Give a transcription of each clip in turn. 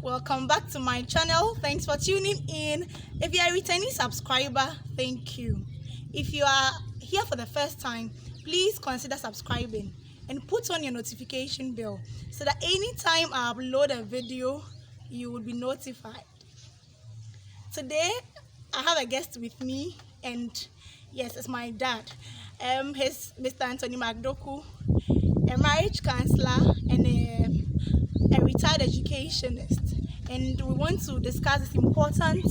welcome back to my channel. Thanks for tuning in. If you are a returning subscriber, thank you. If you are here for the first time, please consider subscribing and put on your notification bell so that anytime I upload a video, you will be notified. Today, I have a guest with me, and yes, it's my dad. He's Mr. Anthony McDoku, a marriage counselor and a retired educationist, and we want to discuss this important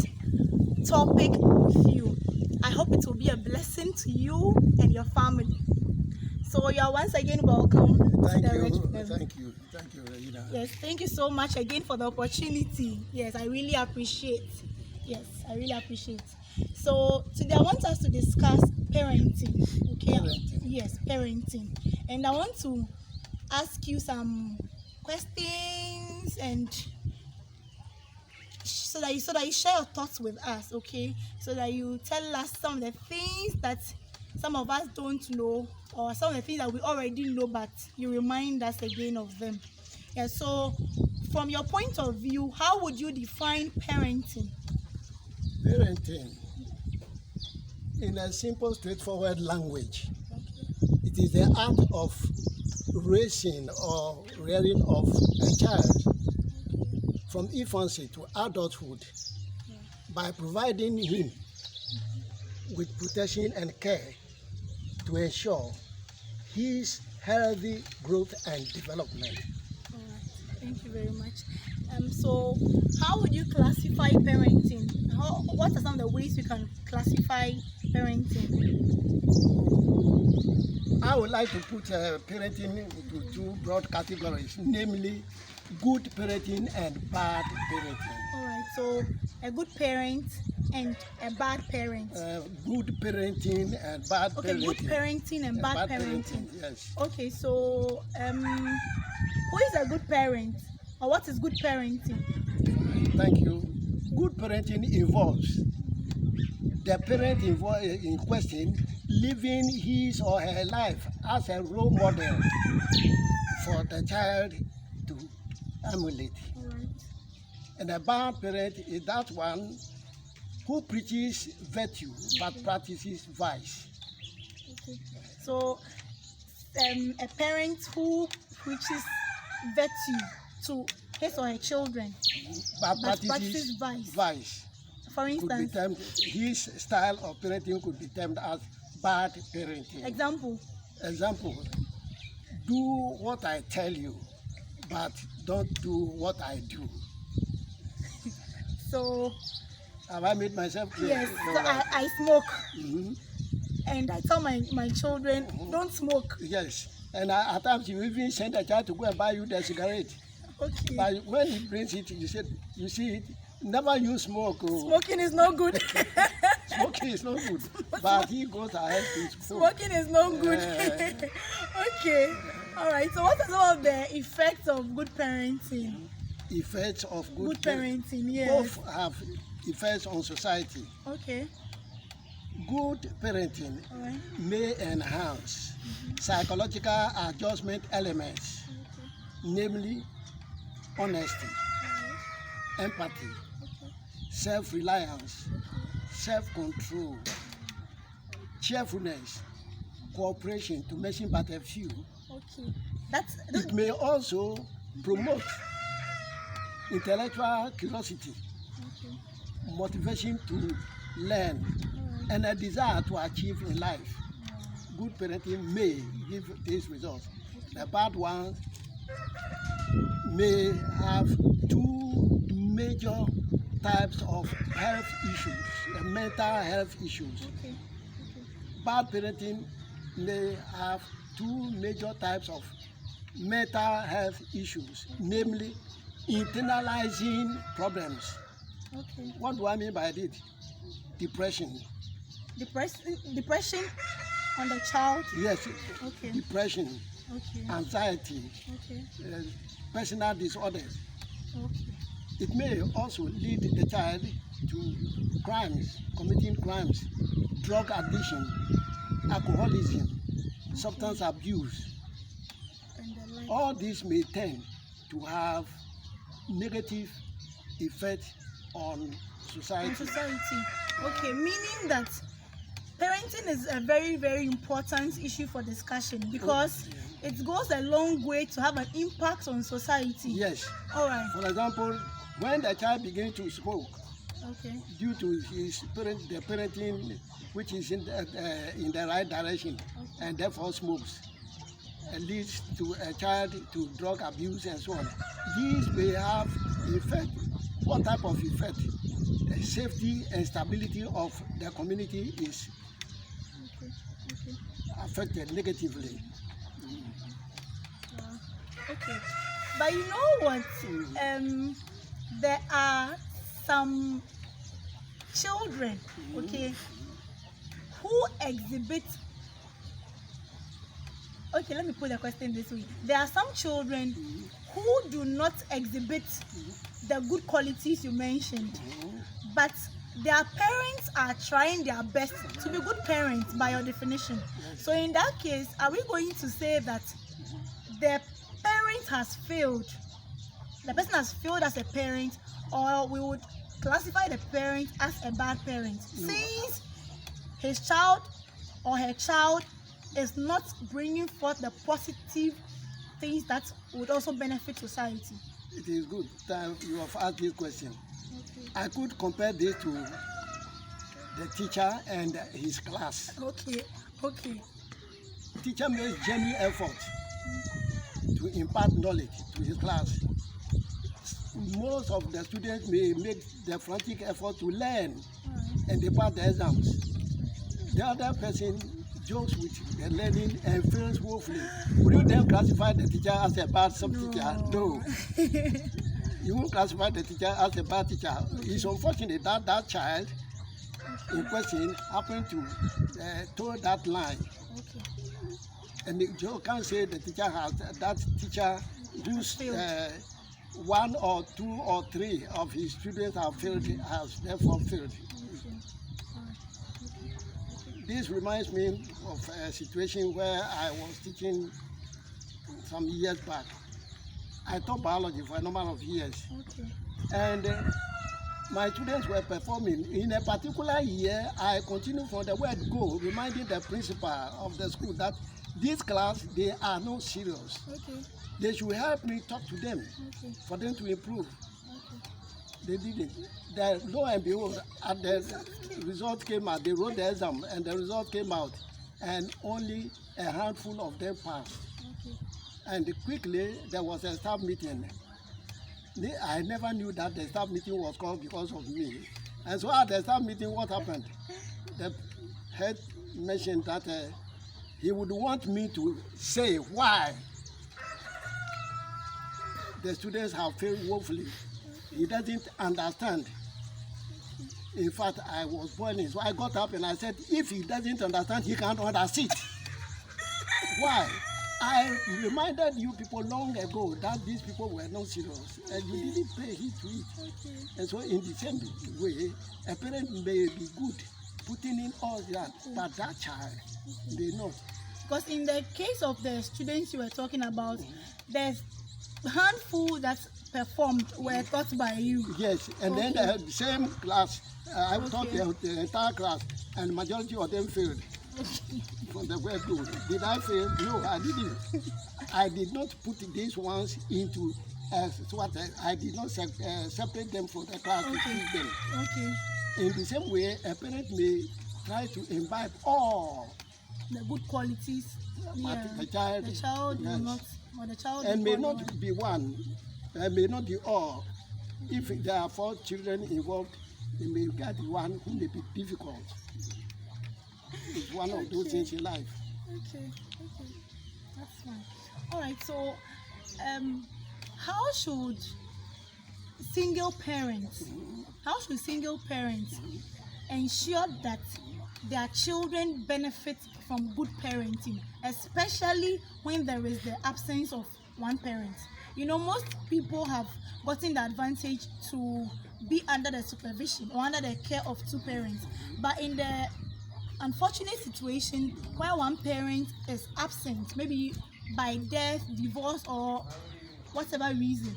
topic with you. I hope it will be a blessing to you and your family. So you are once again welcome. Thank you, Regina. Yes, thank you so much again for the opportunity. Yes, I really appreciate. So today I want us to discuss parenting. Okay. Parenting. Yes, parenting, and I want to ask you some questions and so that you share your thoughts with us, okay? So that you tell us some of the things that some of us don't know, or some of the things that we already know, but you remind us again of them. Yeah. So, from your point of view, how would you define parenting? Parenting, in a simple, straightforward language, it is the art of raising or rearing of a child from infancy to adulthood by providing him with protection and care to ensure his healthy growth and development. All right. Thank you very much. So, how would you classify parenting? What are some of the ways we can classify parenting? I would like to put parenting into two broad categories, namely good parenting and bad parenting. All right. So, a good parent and a bad parent. Good parenting and bad Okay, parenting. good parenting and bad parenting. Yes. Okay, so who is a good parent, or what is good parenting? Thank you. Good parenting involves the parent in question living his or her life as a role model for the child to emulate. All right. And a bad parent is that one who preaches virtue but practices vice. Okay. So a parent who preaches virtue to his or her children But but practices practices vice. vice. For Could be instance, termed, his style of parenting could be termed as bad parenting. example. Example, do what I tell you, but don't do what I do. So Have I made myself clear? yes, No, so I smoke, Mhm. and I tell my children don't smoke. Yes, and at times you even send a child to go and buy you the cigarette. Okay. But when he brings it, you see it, never use smoke. Oh. Smoking is no good. Smoking is not good, but he goes ahead to smoke. Smoking is no good. Okay. All right. So, what are some of the effects of good parenting? Effects of Good parenting, yes. Both have effects on society. Okay. Good parenting All right. may enhance psychological adjustment elements, namely honesty, empathy, self-reliance, self-control, cheerfulness, cooperation, to mention but a few. Okay. That's It may also promote intellectual curiosity, okay. motivation to learn, and a desire to achieve in life. Good parenting may give these results. The bad ones may have two major types of health issues, mental health issues. Okay. Bad parenting may have two major types of mental health issues, namely internalizing problems. Okay. What do I mean by it? Depression. Depression on the child. Yes, Okay. depression, Okay. anxiety, Okay. personal disorders. Okay. It may also lead the child to crimes, committing crimes, drug addiction, alcoholism, substance abuse. And the like. All these may tend to have negative effect on society. In society. Okay, meaning that parenting is a very, very important issue for discussion because it goes a long way to have an impact on society. Yes. All right. For example, when the child begins to smoke, Okay. due to his the parenting, which is in the right direction, and therefore smokes, leads to a child to drug abuse and so on. These may have effect. What type of effect? The safety and stability of the community is Okay. affected negatively. Okay. But you know what? There are some children, okay, who exhibit. Okay, let me put the question this way. There are some children who do not exhibit the good qualities you mentioned, but their parents are trying their best to be good parents by your definition. So in that case, are we going to say that the parent has failed? The person has failed as a parent, or we would classify the parent as a bad parent since his child or her child is not bringing forth the positive things that would also benefit society? It is good that you have asked this question. Okay. I could compare this to the teacher and his class. Okay. Teacher makes genuine effort to impart knowledge to his class. Most of the students may make the frantic effort to learn and they pass the exams. The other person jokes with the learning and fails woefully. Would you then classify the teacher as a bad subteacher? No. You won't classify the teacher as a bad teacher. It's unfortunate that that child in question happened to toe that line. Okay. And you can't say the teacher has, that teacher whose one or two or three of his students have failed, has therefore failed. This reminds me of a situation where I was teaching some years back. I taught biology for a number of years. Okay. And my students were performing. In a particular year, I continued from the word go, reminding the principal of the school that this class, they are not serious. Okay. They should help me talk to them Okay. for them to improve. Okay. They did it. Lo and behold, at the result came out. They wrote the exam, and the result came out, and only a handful of them passed. Okay. And quickly, there was a staff meeting. I never knew that the staff meeting was called because of me. And so at the staff meeting, what happened? The head mentioned that he would want me to say why the students have failed woefully. He doesn't understand. In fact, I was boiling. So I got up and I said, if he doesn't understand, he can't understand. Why? I reminded you people long ago that these people were not serious and you didn't pay heed to it. Okay. And so in the same way, a parent may be good putting in all that, but that child may not. Because in the case of the students you were talking about, the handful that performed were taught by you. Yes, and then the same class, I taught the entire class, and the majority of them failed. From the word go. Did I fail? No, I didn't. I did not put these ones into what I did not separate them from the class to teach them. Okay. In the same way, a parent may try to imbibe all The good qualities. Yeah. the child, will yes, not, or the child and will may not be one, may not be all. If there are 4 children involved, they may get one who may be difficult. It's one of those things in life. Okay. That's fine. All right. So, how should single parents ensure that their children benefit from good parenting, especially when there is the absence of one parent? You know, most people have gotten the advantage to be under the supervision or under the care of 2 parents, but in the unfortunate situation where one parent is absent, maybe by death, divorce, or whatever reason,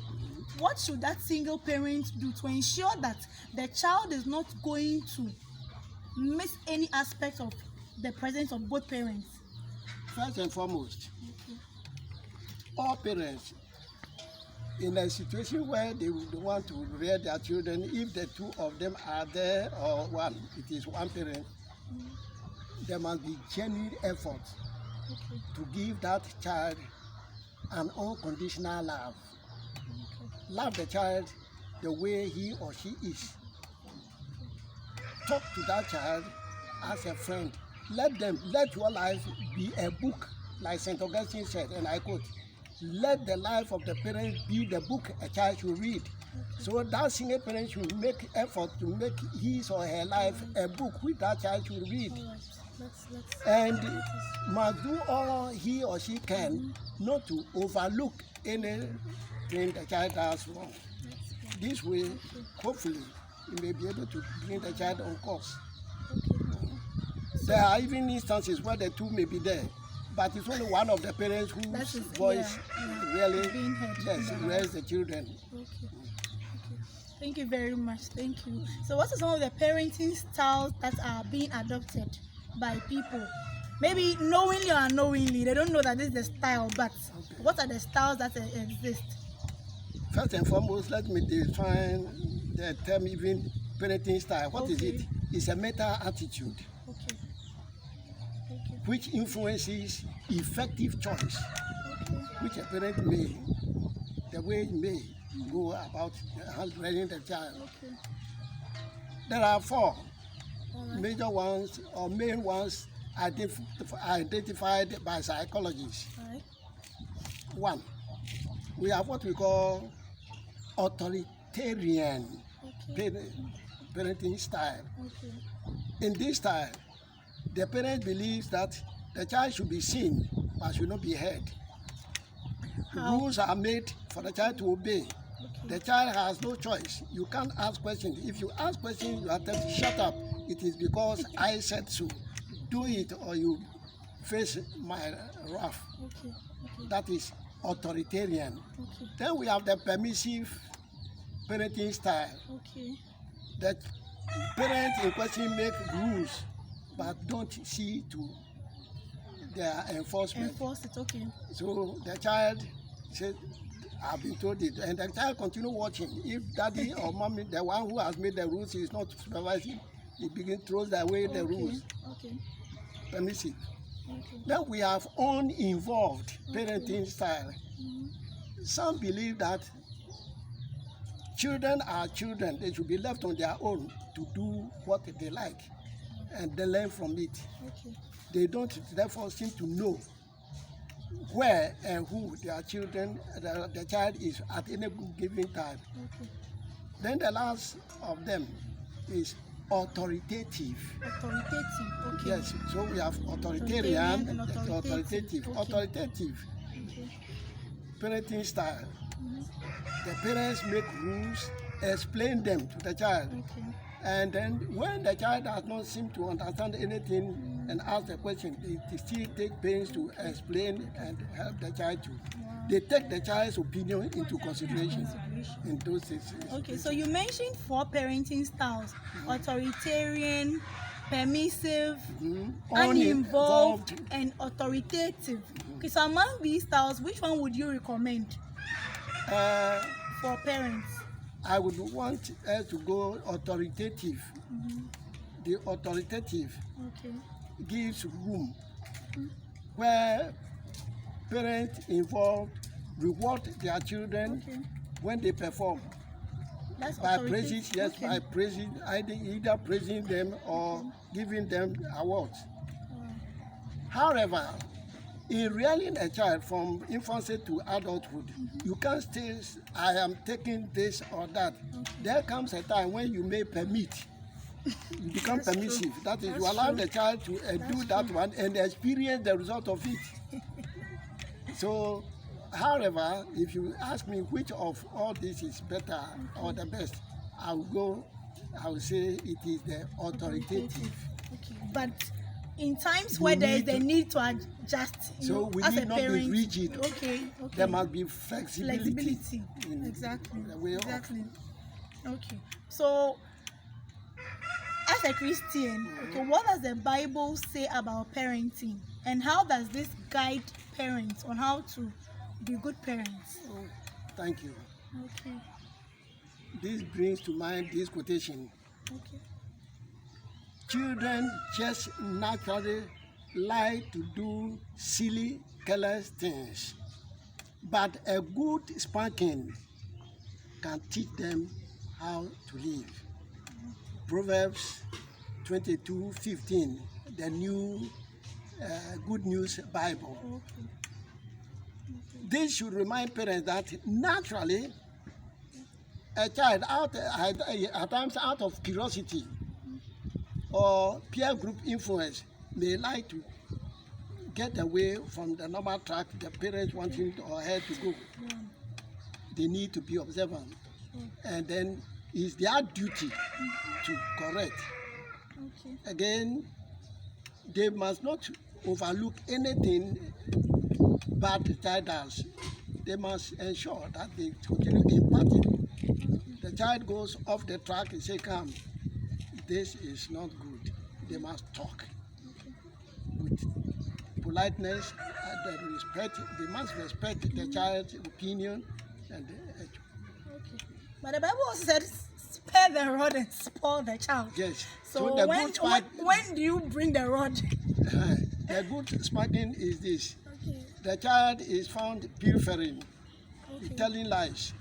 what should that single parent do to ensure that the child is not going to miss any aspect of the presence of both parents? First and foremost, all parents in a situation where they would want to rear their children, if the two of them are there or one, it is one parent, there must be genuine effort to give that child an unconditional love. Love the child the way he or she is. Talk to that child as a friend. Let your life be a book, like St. Augustine said, and I quote, let the life of the parent be the book a child should read. So that single parent should make effort to make his or her life a book which that child should read. And must do all he or she can not to overlook anything the child does wrong. This way, hopefully, you may be able to bring the child on course. There are even instances where the two may be there, but it's only one of the parents whose voice really raise the children. Thank you very much. Thank you. So what are some of the parenting styles that are being adopted by people? Maybe knowingly or unknowingly, they don't know that this is the style, but what are the styles that exist? First and foremost, let me define the term even parenting style. What is it? It's a meta attitude which influences effective choice, which a parent may, the way he may go about raising the child. There are four major ones or main ones identified by psychologists. One, we have what we call authoritarian parenting style. In this style, the parent believes that the child should be seen but should not be heard. Rules are made for the child to obey. The child has no choice. You can't ask questions. If you ask questions, you are told to shut up. It is because I said so. Do it or you face my wrath. That is authoritarian. Then we have the permissive parenting style. The parents in question make rules but don't see to their enforcement. So the child said, I've been told it, and the child continue watching. If daddy or mommy, the one who has made the rules, is not supervising, he begins throws away the rules. Permissive. Then we have uninvolved parenting style. Some believe that children are children. They should be left on their own to do what they like and they learn from it. They don't therefore seem to know where and who their children, the child is at any given time. Then the last of them is authoritative. Yes, so we have authoritarian and authoritative. Authoritative parenting style. The parents make rules, explain them to the child. And then when the child does not seem to understand anything and ask the question, they still take pains to explain and help the child to. They take the child's opinion into consideration in those cases. So you mentioned 4 parenting styles: authoritarian, permissive, uninvolved, and authoritative. Okay, so among these styles, which one would you recommend for parents? I would want us to go authoritative. The authoritative gives room where parents involved reward their children when they perform. That's by praising, by praising, either praising them or giving them awards. However, in rearing a child from infancy to adulthood, you can't say, I am taking this or that. There comes a time when you may permit. You become permissive. That is, you allow the child to do that one and experience the result of it. So, however, if you ask me which of all this is better or the best, I will say it is the authoritative. But in times You where there is need the to- need to adjust, you So know, we as need a not be parent. rigid. Okay. There must be flexibility. in Exactly. the way of- Exactly. Okay. So, as a Christian, okay, what does the Bible say about parenting, and how does this guide parents on how to be good parents? Oh, thank you. Okay. This brings to mind this quotation. Okay. Children just naturally like to do silly, careless things. But a good spanking can teach them how to live. Proverbs 22:15, the new Good News Bible. Okay. This should remind parents that naturally a child at times out of curiosity or peer group influence may like to get away from the normal track the parents want him or her to go. Yeah. They need to be observant, and then it's their duty to correct. Okay. Again, they must not overlook anything bad the child does. They must ensure that they continue imparting. The child goes off the track and say, "Come, this is not good." They must talk with politeness and respect. They must respect the child's opinion and Okay. But the Bible also said, spare the rod and spoil the child. yes. So, the when, good spank, when do you bring the rod? the good spanking is this: Okay. the child is found pilfering, Okay. telling lies.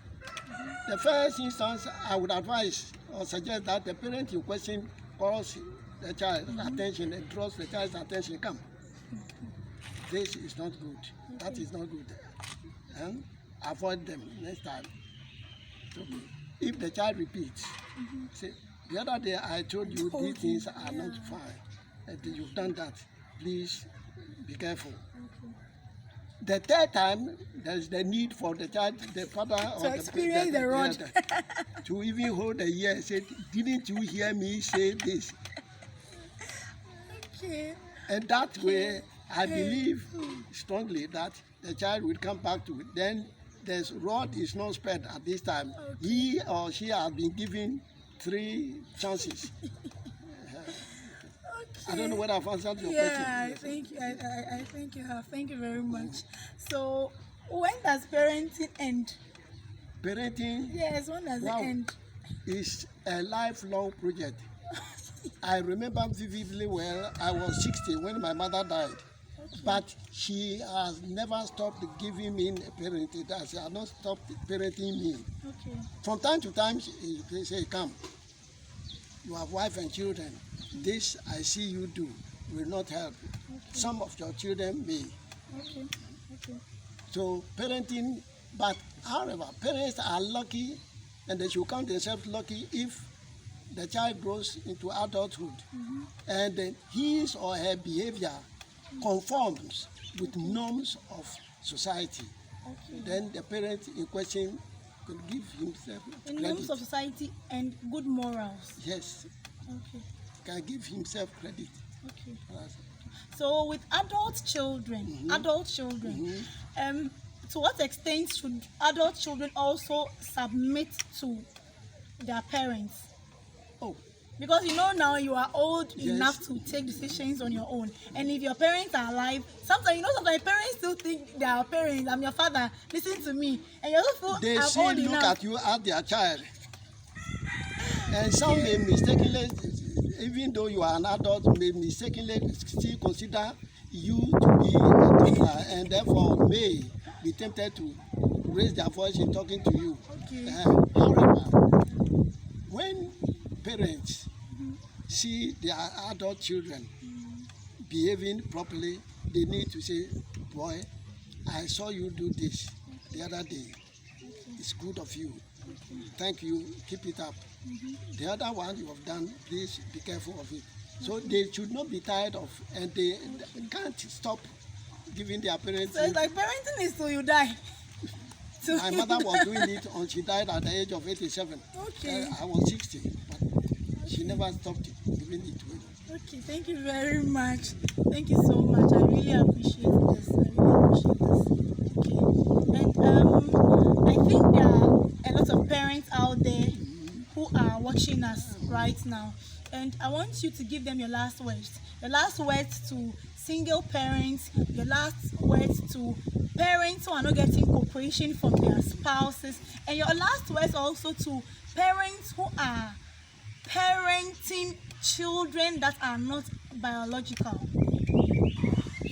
The first instance, I would advise or suggest that the parent in question calls the child's attention and draws the child's attention. Come, this is not good. That is not good. And avoid them next time. So if the child repeats, say, the other day I told you these things are not fine, and you've done that. Please be careful. The third time, there's the need for the child, the father or the experience the rod. to even hold the ear and say, "Didn't you hear me say this?" Okay. And that way, I believe strongly that the child will come back to it. Then the rod is not spared at this time. He or she has been given 3 chances. I don't know whether I've answered your Yeah, question. I think you have. Thank you very much. So, when does parenting end? Parenting Yes, when does Wow. it end? is a lifelong project. I remember vividly well, I was 60 when my mother died. But she has never stopped giving me parenting. She has not stopped parenting me. Okay. From time to time, they say, "Come, you have wife and children. This I see you do will not help. Some of your children may." Okay. Okay. So parenting, but however, parents are lucky, and they should count themselves lucky if the child grows into adulthood, and then his or her behavior conforms with norms of society. Okay. Then the parent in question could give himself In norms credit. of society and good morals. Yes, Okay. can give himself credit. Okay. Yes. So, with adult children, to what extent should adult children also submit to their parents? Oh, Because you know now you are old Yes. enough to take decisions on your own, and if your parents are alive, sometimes parents still think they are parents. I'm your father. Listen to me, and you also feel they I'm still old look enough. at you as their child. And some may mistakenly, even though you are an adult, may mistakenly still consider you to be a toddler, and therefore may be tempted to raise their voice in talking to you. Okay. However, when parents see their adult children behaving properly, they need to say, "Boy, I saw you do this the other day. It's good of you. Thank you. Keep it up. The other one you have done, please be careful of it." So they should not be tired of, and they can't stop giving their parents. So it's like parenting is till you die. So- My mother was doing it until she died at the age of 87. Okay. I was 60, but she never stopped giving it to me. Okay, thank you very much. Thank you so much. I really appreciate this. I really appreciate this. Okay. And I think there are a lot of parents out there who are watching us right now. And I want you to give them your last words. Your last words to single parents, your last words to parents who are not getting cooperation from their spouses, and your last words also to parents who are parenting children that are not biological.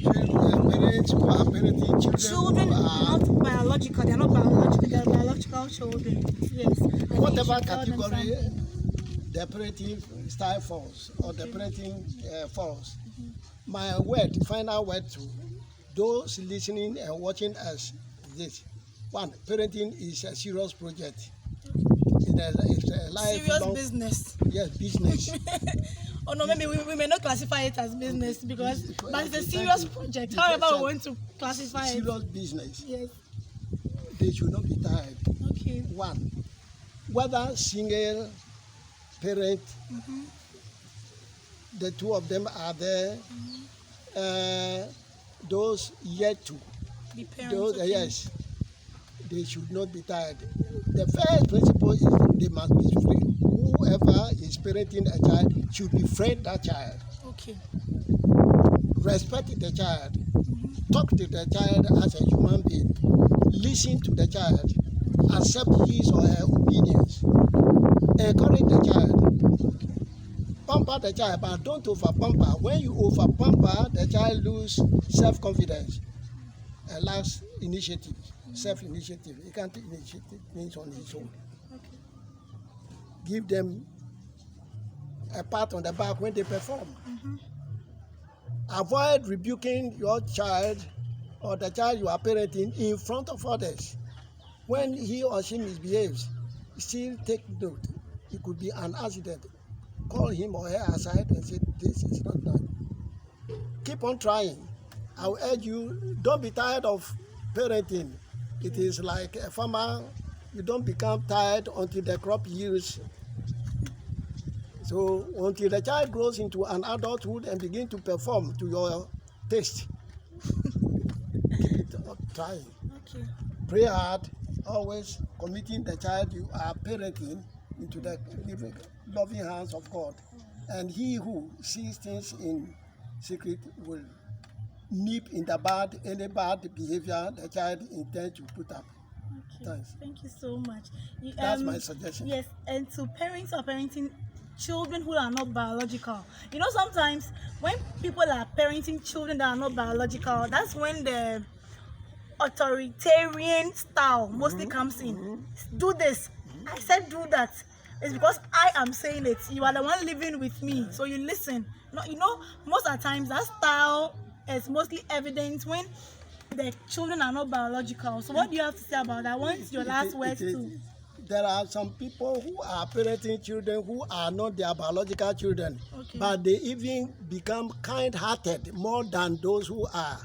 Parents who are parenting Children who are not biological, they're not biological, they're biological children. Yes. I think you whatever should tell them category something. the parenting style falls or the parenting falls. My final word to those listening and watching us is this. One, parenting is a serious project. It's a Serious lifelong business. yes, business. Oh no, maybe we may not classify it as business because, but it's a serious project. It's However, a we want to classify it. serious business. Yes. They should not be tired. Okay. One, whether single parent, the two of them are there, those yet to, The parents. those, okay. yes, they should not be tired. The first principle is they must be free. Whoever is parenting a child should befriend that child, Okay. respect the child, talk to the child as a human being, listen to the child, accept his or her opinions, encourage the child, pamper the child, but don't over pamper. When you over pamper, the child lose self-confidence and lacks initiative, self-initiative. He can't take initiative things on his own. Okay. Give them a pat on the back when they perform. Avoid rebuking your child or the child you are parenting in front of others. When he or she misbehaves, still take note. It could be an accident. Call him or her aside and say, this is not done. Keep on trying. I will urge you, don't be tired of parenting. It is like a farmer. You don't become tired until the crop yields. So until the child grows into an adulthood and begin to perform to your taste, keep it up trying. Okay. Pray hard, always committing the child you are parenting into the loving hands of God. And he who sees things in secret will nip in the bud any bad behavior the child intends to put up. Okay. Thanks. Thank you so much. That's my suggestion. Yes, and to parents who are parenting children who are not biological. You know, sometimes when people are parenting children that are not biological, that's when the authoritarian style mostly comes in. Do this. I said do that. It's because I am saying it. You are the one living with me, so you listen. No, you know, most of the times that style is mostly evident when the children are not biological. So what do you have to say about that? What's your last words too? There are some people who are parenting children who are not their biological children, Okay. but they even become kind-hearted more than those who are.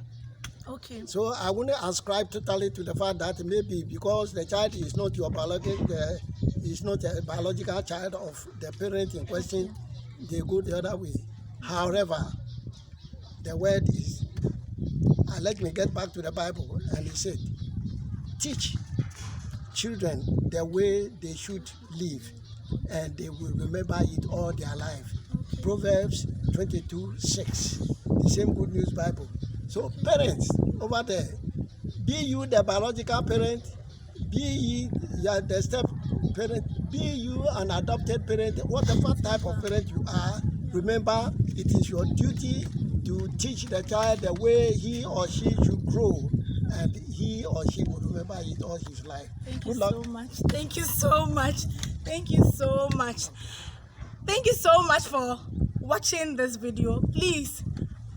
Okay. So I wouldn't ascribe totally to the fact that maybe because the child is not your biological, is not a biological child of the parent in question, they go the other way. However, the word is, let me get back to the Bible, and it said, teach children the way they should live, and they will remember it all their life. Proverbs 22:6, the same Good News Bible. So parents over there, be you the biological parent, be ye the step parent, be you an adopted parent, whatever type of parent you are, remember it is your duty to teach the child the way he or she should grow, and he or she will remember it all his life. Thank Good you luck. so much. Thank you so much. Thank you so much. Thank you so much for watching this video. Please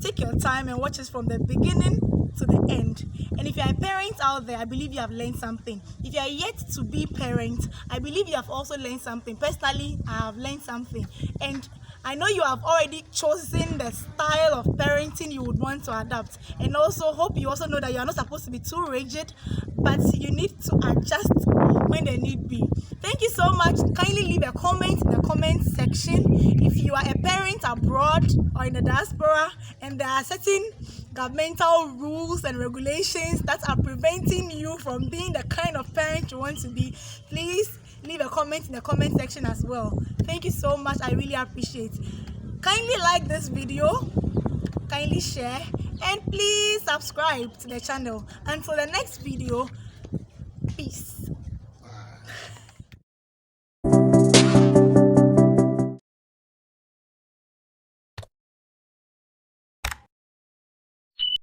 take your time and watch it from the beginning to the end. And if you are parents out there, I believe you have learned something. If you are yet to be parent, I believe you have also learned something. Personally, I have learned something. And I know you have already chosen the style of parenting you would want to adapt. And also hope you also know that you are not supposed to be too rigid, but you need to adjust when they need be. Thank you so much. Kindly leave a comment in the comment section. If if you are a parent abroad or in the diaspora and there are certain governmental rules and regulations that are preventing you from being the kind of parent you want to be, please leave a comment in the comment section as well. Thank you so much. I really appreciate it. Kindly like this video, kindly share, and please subscribe to the channel. Until the next video,